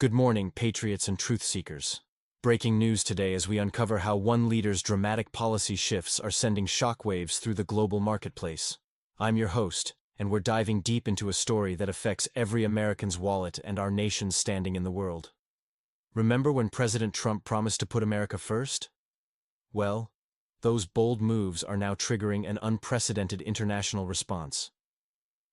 Good morning, patriots and truth seekers. Breaking news today as we uncover how one leader's dramatic policy shifts are sending shockwaves through the global marketplace. I'm your host, and we're diving deep into a story that affects every American's wallet and our nation's standing in the world. Remember when President Trump promised to put America first? Well, those bold moves are now triggering an unprecedented international response.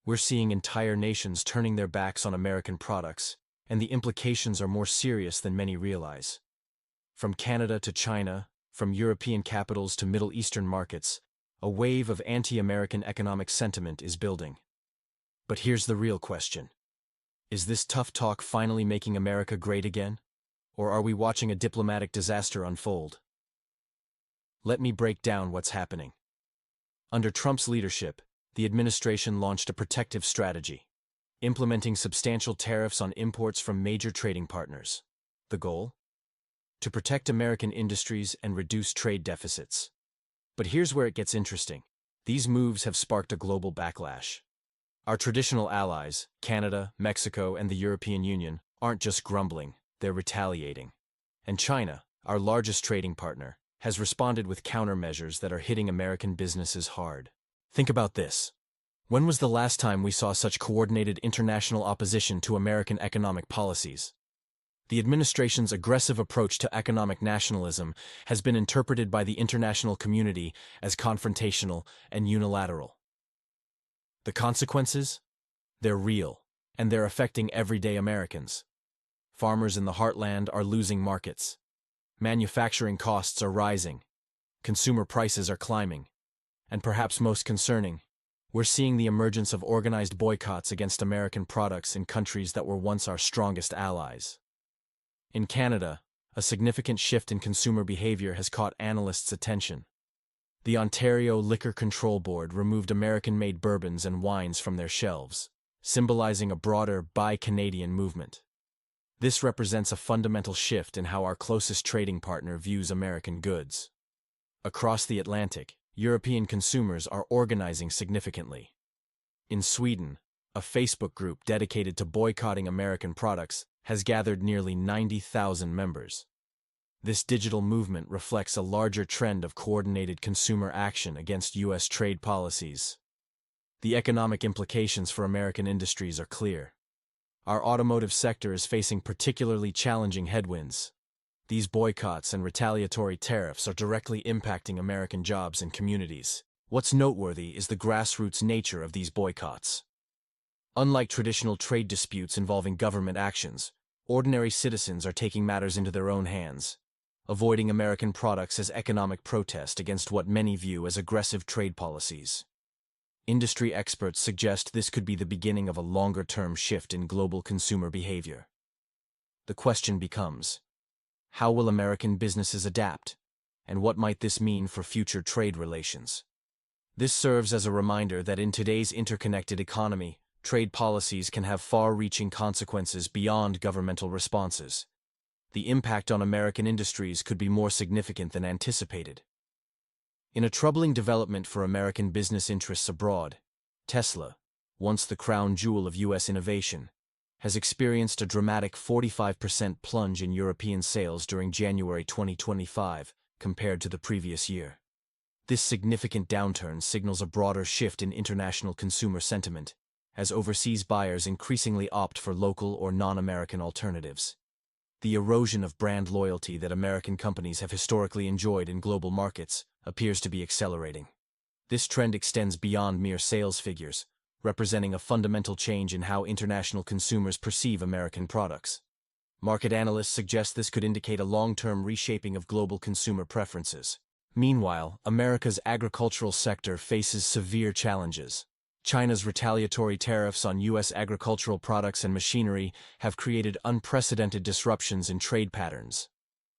We're seeing entire nations turning their backs on American products, and the implications are more serious than many realize. From Canada to China, from European capitals to Middle Eastern markets, a wave of anti-American economic sentiment is building. But here's the real question. Is this tough talk finally making America great again? Or are we watching a diplomatic disaster unfold? Let me break down what's happening. Under Trump's leadership, the administration launched a protective strategy, implementing substantial tariffs on imports from major trading partners. The goal? To protect American industries and reduce trade deficits. But here's where it gets interesting. These moves have sparked a global backlash. Our traditional allies, Canada, Mexico, and the European Union, aren't just grumbling, they're retaliating. And China, our largest trading partner, has responded with countermeasures that are hitting American businesses hard. Think about this. When was the last time we saw such coordinated international opposition to American economic policies? The administration's aggressive approach to economic nationalism has been interpreted by the international community as confrontational and unilateral. The consequences? They're real, and they're affecting everyday Americans. Farmers in the heartland are losing markets. Manufacturing costs are rising. Consumer prices are climbing. And perhaps most concerning, we're seeing the emergence of organized boycotts against American products in countries that were once our strongest allies. In Canada, a significant shift in consumer behavior has caught analysts' attention. The Ontario Liquor Control Board removed American-made bourbons and wines from their shelves, symbolizing a broader Buy Canadian movement. This represents a fundamental shift in how our closest trading partner views American goods. Across the Atlantic, European consumers are organizing significantly. In Sweden, a Facebook group dedicated to boycotting American products has gathered nearly 90,000 members. This digital movement reflects a larger trend of coordinated consumer action against U.S. trade policies. The economic implications for American industries are clear. Our automotive sector is facing particularly challenging headwinds. These boycotts and retaliatory tariffs are directly impacting American jobs and communities. What's noteworthy is the grassroots nature of these boycotts. Unlike traditional trade disputes involving government actions, ordinary citizens are taking matters into their own hands, avoiding American products as economic protest against what many view as aggressive trade policies. Industry experts suggest this could be the beginning of a longer-term shift in global consumer behavior. The question becomes, how will American businesses adapt, and what might this mean for future trade relations? This serves as a reminder that in today's interconnected economy, trade policies can have far-reaching consequences beyond governmental responses. The impact on American industries could be more significant than anticipated. In a troubling development for American business interests abroad, Tesla, once the crown jewel of U.S. innovation, has experienced a dramatic 45% plunge in European sales during January 2025 compared to the previous year. This significant downturn signals a broader shift in international consumer sentiment, as overseas buyers increasingly opt for local or non-American alternatives. The erosion of brand loyalty that American companies have historically enjoyed in global markets appears to be accelerating. This trend extends beyond mere sales figures, representing a fundamental change in how international consumers perceive American products. Market analysts suggest this could indicate a long-term reshaping of global consumer preferences. Meanwhile, America's agricultural sector faces severe challenges. China's retaliatory tariffs on U.S. agricultural products and machinery have created unprecedented disruptions in trade patterns.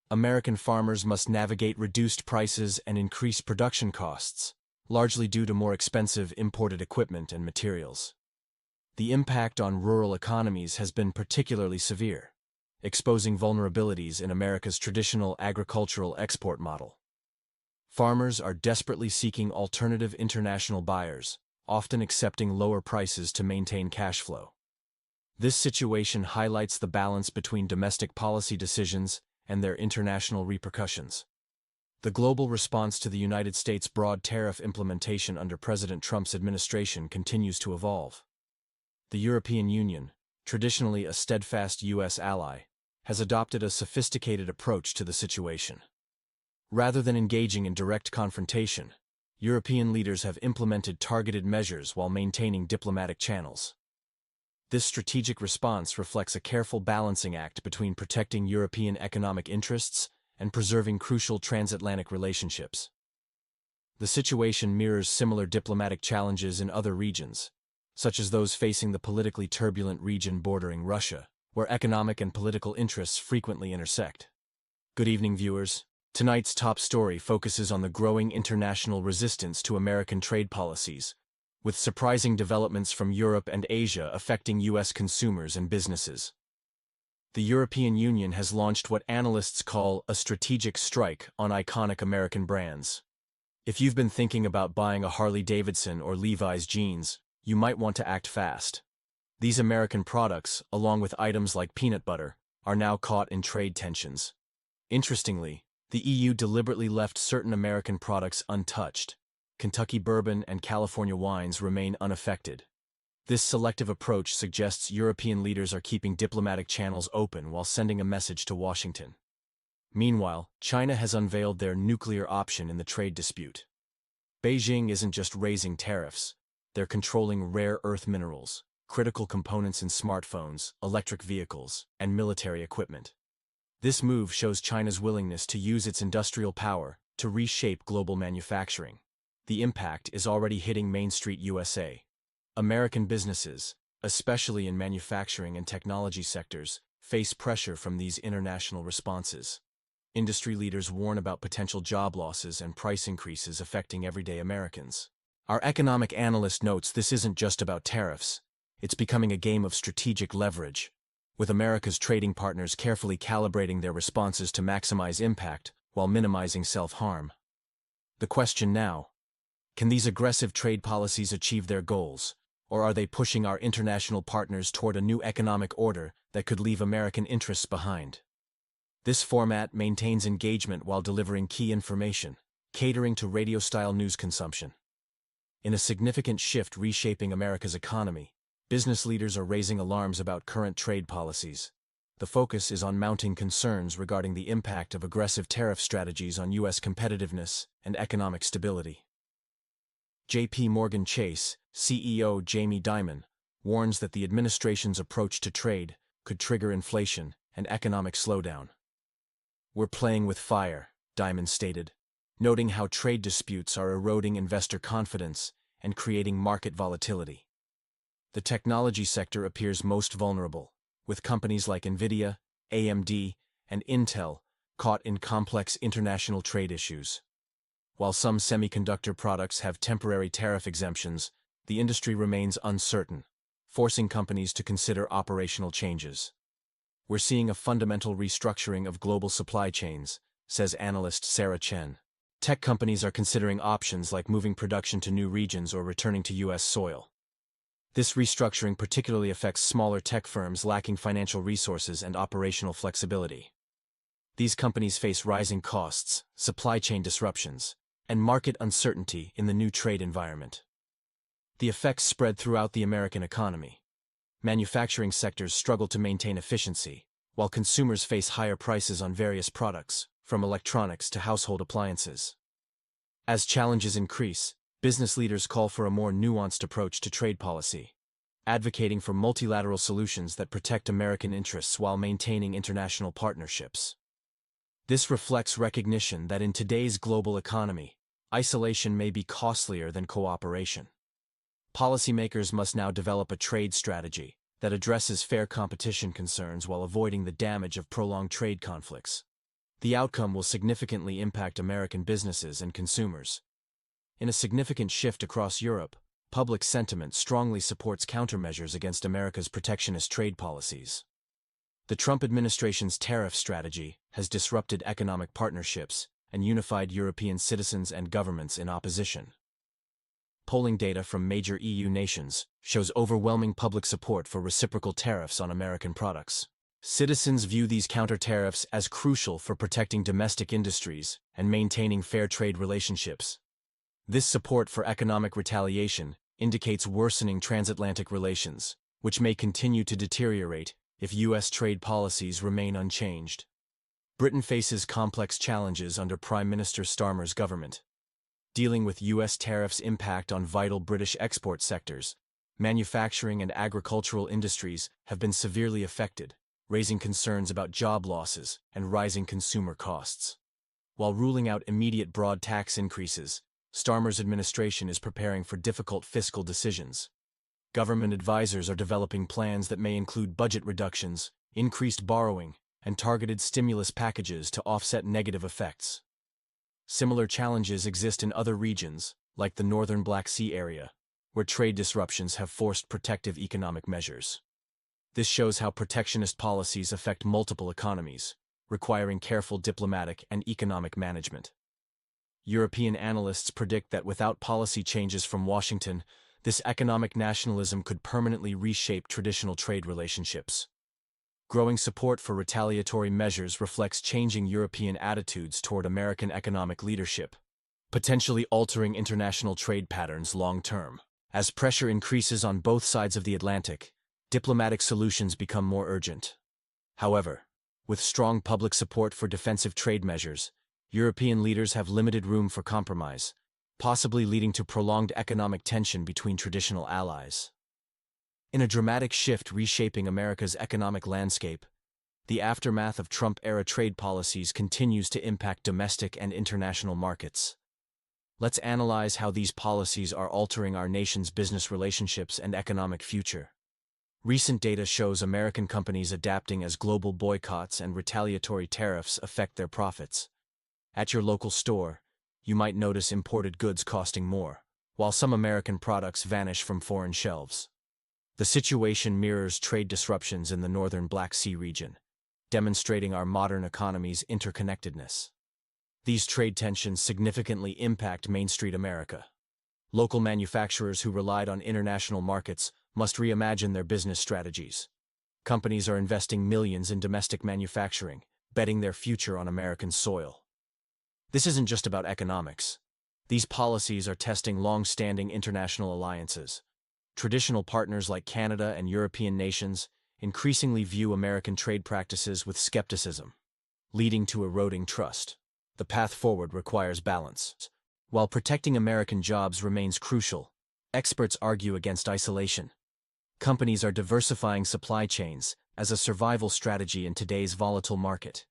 American farmers must navigate reduced prices and increased production costs, largely due to more expensive imported equipment and materials. The impact on rural economies has been particularly severe, exposing vulnerabilities in America's traditional agricultural export model. Farmers are desperately seeking alternative international buyers, often accepting lower prices to maintain cash flow. This situation highlights the balance between domestic policy decisions and their international repercussions. The global response to the United States' broad tariff implementation under President Trump's administration continues to evolve. The European Union, traditionally a steadfast U.S. ally, has adopted a sophisticated approach to the situation. Rather than engaging in direct confrontation, European leaders have implemented targeted measures while maintaining diplomatic channels. This strategic response reflects a careful balancing act between protecting European economic interests and preserving crucial transatlantic relationships. The situation mirrors similar diplomatic challenges in other regions, such as those facing the politically turbulent region bordering Russia, where economic and political interests frequently intersect. Good evening, viewers. Tonight's top story focuses on the growing international resistance to American trade policies, with surprising developments from Europe and Asia affecting U.S. consumers and businesses. The European Union has launched what analysts call a strategic strike on iconic American brands. If you've been thinking about buying a Harley-Davidson or Levi's jeans, you might want to act fast. These American products, along with items like peanut butter, are now caught in trade tensions. Interestingly, the EU deliberately left certain American products untouched. Kentucky bourbon and California wines remain unaffected. This selective approach suggests European leaders are keeping diplomatic channels open while sending a message to Washington. Meanwhile, China has unveiled their nuclear option in the trade dispute. Beijing isn't just raising tariffs, they're controlling rare earth minerals, critical components in smartphones, electric vehicles, and military equipment. This move shows China's willingness to use its industrial power to reshape global manufacturing. The impact is already hitting Main Street USA. American businesses, especially in manufacturing and technology sectors, face pressure from these international responses. Industry leaders warn about potential job losses and price increases affecting everyday Americans. Our economic analyst notes this isn't just about tariffs, it's becoming a game of strategic leverage, with America's trading partners carefully calibrating their responses to maximize impact while minimizing self-harm. The question now: can these aggressive trade policies achieve their goals, or are they pushing our international partners toward a new economic order that could leave American interests behind? This format maintains engagement while delivering key information, catering to radio-style news consumption. In a significant shift reshaping America's economy, business leaders are raising alarms about current trade policies. The focus is on mounting concerns regarding the impact of aggressive tariff strategies on U.S. competitiveness and economic stability. J.P. Morgan Chase CEO Jamie Dimon warns that the administration's approach to trade could trigger inflation and economic slowdown. "We're playing with fire," Dimon stated, noting how trade disputes are eroding investor confidence and creating market volatility. The technology sector appears most vulnerable, with companies like Nvidia, AMD, and Intel caught in complex international trade issues. While some semiconductor products have temporary tariff exemptions, the industry remains uncertain, forcing companies to consider operational changes. "We're seeing a fundamental restructuring of global supply chains," says analyst Sarah Chen. Tech companies are considering options like moving production to new regions or returning to U.S. soil. This restructuring particularly affects smaller tech firms lacking financial resources and operational flexibility. These companies face rising costs, supply chain disruptions, and market uncertainty in the new trade environment. The effects spread throughout the American economy. Manufacturing sectors struggle to maintain efficiency, while consumers face higher prices on various products, from electronics to household appliances. As challenges increase, business leaders call for a more nuanced approach to trade policy, advocating for multilateral solutions that protect American interests while maintaining international partnerships. This reflects recognition that in today's global economy, isolation may be costlier than cooperation. Policymakers must now develop a trade strategy that addresses fair competition concerns while avoiding the damage of prolonged trade conflicts. The outcome will significantly impact American businesses and consumers. In a significant shift across Europe, public sentiment strongly supports countermeasures against America's protectionist trade policies. The Trump administration's tariff strategy has disrupted economic partnerships and unified European citizens and governments in opposition. Polling data from major EU nations shows overwhelming public support for reciprocal tariffs on American products. Citizens view these counter-tariffs as crucial for protecting domestic industries and maintaining fair trade relationships. This support for economic retaliation indicates worsening transatlantic relations, which may continue to deteriorate if U.S. trade policies remain unchanged. Britain faces complex challenges under Prime Minister Starmer's government. Dealing with U.S. tariffs' impact on vital British export sectors, manufacturing and agricultural industries have been severely affected, raising concerns about job losses and rising consumer costs. While ruling out immediate broad tax increases, Starmer's administration is preparing for difficult fiscal decisions. Government advisors are developing plans that may include budget reductions, increased borrowing, and targeted stimulus packages to offset negative effects. Similar challenges exist in other regions, like the northern Black Sea area, where trade disruptions have forced protective economic measures. This shows how protectionist policies affect multiple economies, requiring careful diplomatic and economic management. European analysts predict that without policy changes from Washington, this economic nationalism could permanently reshape traditional trade relationships. Growing support for retaliatory measures reflects changing European attitudes toward American economic leadership, potentially altering international trade patterns long-term. As pressure increases on both sides of the Atlantic, diplomatic solutions become more urgent. However, with strong public support for defensive trade measures, European leaders have limited room for compromise, possibly leading to prolonged economic tension between traditional allies. In a dramatic shift reshaping America's economic landscape, the aftermath of Trump-era trade policies continues to impact domestic and international markets. Let's analyze how these policies are altering our nation's business relationships and economic future. Recent data shows American companies adapting as global boycotts and retaliatory tariffs affect their profits. At your local store, you might notice imported goods costing more, while some American products vanish from foreign shelves. The situation mirrors trade disruptions in the northern Black Sea region, demonstrating our modern economy's interconnectedness. These trade tensions significantly impact Main Street America. Local manufacturers who relied on international markets must reimagine their business strategies. Companies are investing millions in domestic manufacturing, betting their future on American soil. This isn't just about economics. These policies are testing long-standing international alliances. Traditional partners like Canada and European nations increasingly view American trade practices with skepticism, leading to eroding trust. The path forward requires balance. While protecting American jobs remains crucial, experts argue against isolation. Companies are diversifying supply chains as a survival strategy in today's volatile market.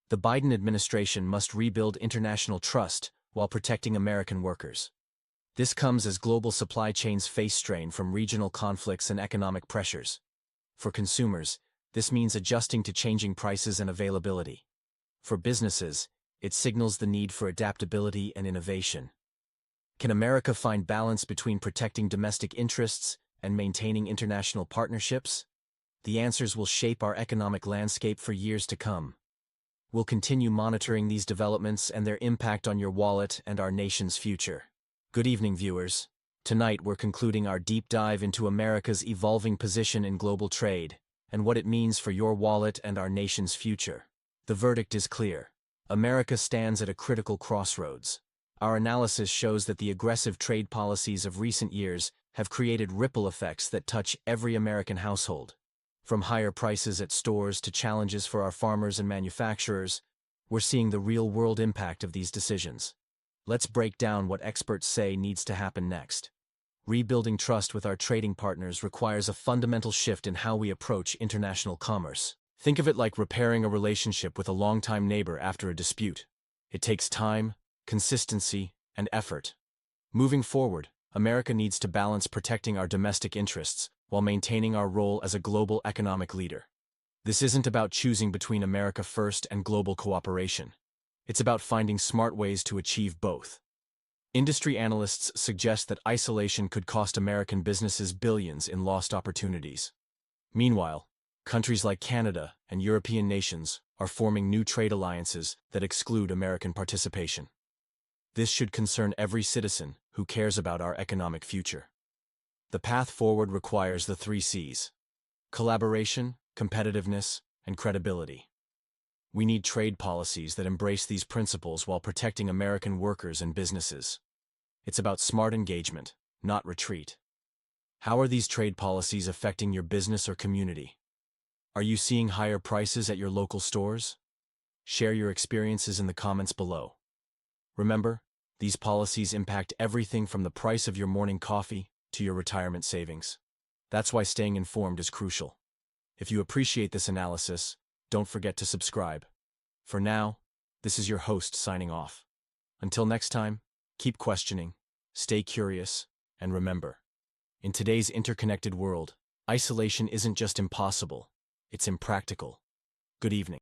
The Biden administration must rebuild international trust while protecting American workers. This comes as global supply chains face strain from regional conflicts and economic pressures. For consumers, this means adjusting to changing prices and availability. For businesses, it signals the need for adaptability and innovation. Can America find balance between protecting domestic interests and maintaining international partnerships? The answers will shape our economic landscape for years to come. We'll continue monitoring these developments and their impact on your wallet and our nation's future. Good evening, viewers. Tonight we're concluding our deep dive into America's evolving position in global trade and what it means for your wallet and our nation's future. The verdict is clear. America stands at a critical crossroads. Our analysis shows that the aggressive trade policies of recent years have created ripple effects that touch every American household. From higher prices at stores to challenges for our farmers and manufacturers, we're seeing the real-world impact of these decisions. Let's break down what experts say needs to happen next. Rebuilding trust with our trading partners requires a fundamental shift in how we approach international commerce. Think of it like repairing a relationship with a longtime neighbor after a dispute. It takes time, consistency, and effort. Moving forward, America needs to balance protecting our domestic interests while maintaining our role as a global economic leader. This isn't about choosing between America first and global cooperation. It's about finding smart ways to achieve both. Industry analysts suggest that isolation could cost American businesses billions in lost opportunities. Meanwhile, countries like Canada and European nations are forming new trade alliances that exclude American participation. This should concern every citizen who cares about our economic future. The path forward requires the 3 C's: collaboration, competitiveness, and credibility. We need trade policies that embrace these principles while protecting American workers and businesses. It's about smart engagement, not retreat. How are these trade policies affecting your business or community? Are you seeing higher prices at your local stores? Share your experiences in the comments below. Remember, these policies impact everything from the price of your morning coffee to your retirement savings. That's why staying informed is crucial. If you appreciate this analysis, don't forget to subscribe. For now, this is your host signing off. Until next time, keep questioning, stay curious, and remember, in today's interconnected world, isolation isn't just impossible, it's impractical. Good evening.